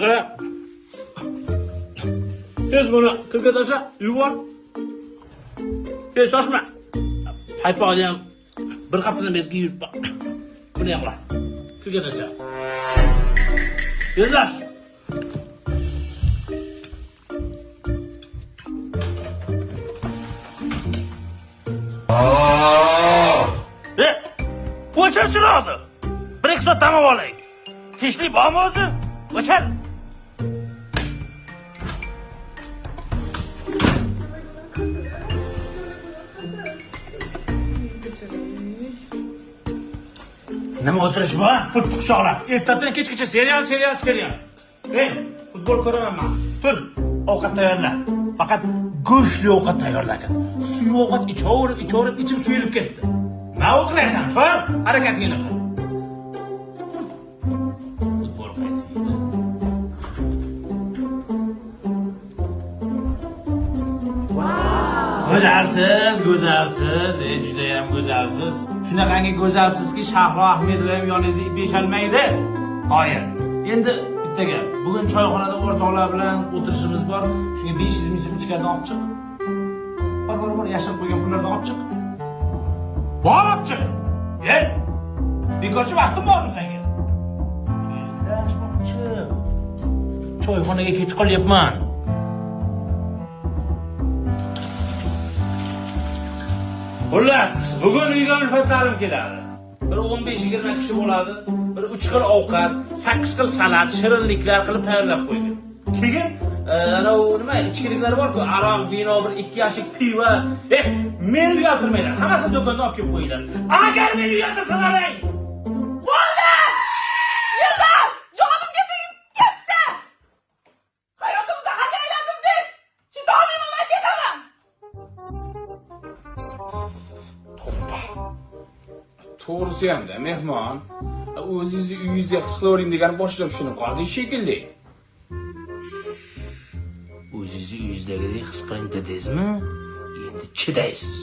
qara. Tez buni qilga tasha, yuvor. Shoshma. Paypoqni ham bir haftadan beri kiyib baq. Buni ham qila. Qilga tasha. Tezlash. O'chir chiroqni. Bir ikki soat tamom olaylik. Tinchlik bormi o'zi? O'chir. Nima o'tirish bu? Pul quchoqlab. Ertadan kechgacha serial. Ey, futbol ko'raman men. Tur, ovqat tayyorla. Faqat go'shtli ovqat tayyorlagin. Suv ovqat ichaverib, ichim suyilib ketdi. Nima o'qilaysan? Tur, harakatingni qil. Futbol qaysi? Go'zalsiz, juda ham go'zalsiz. Shunaqangi go'zalsizki, Shahlo Ahmedova ham yoningizda beshalmaydi. Qoyil. Endi bitta gap. Bugun choyxonada o'rtoqlar bilan o'tirishimiz bor. Shunga 500 ming so'm ichkaridan olib chiq. Bor, yashirib qo'ygan pullarni olib chiq. Olib chiq. Ey! Bekorchi vaqtim bormi senga? Choyxonaga kech qolyapman. Xullas, bugun uyga ulfatlarim keladi. Bir 15-20 kishi bo'ladi. Bir 3 xil ovqat, 8 xil salat, shirinliklar qilib tayyorlab qo'ygan. Keyin ana nima ichkiliklar bor-ku, aroq, vino, bir 2 yashik pivo. Meni uyaltirmaylar. Hammasini do'kondan olib kelib qo'yinglar. Agar meni uyaltirsalaring, bo'ldi! Yildan jonim ketdi. Hayotimizda hali aylandim deb. Chidolmayman, men ketaman. To'g'risi ham-da, mehmon. O'zingizni uyingizga his qilavering degan boshida tushunib qoldingiz shekilli. O'zingizni uyingizdagidek his qiling dedingizmi? Endi chidaysiz.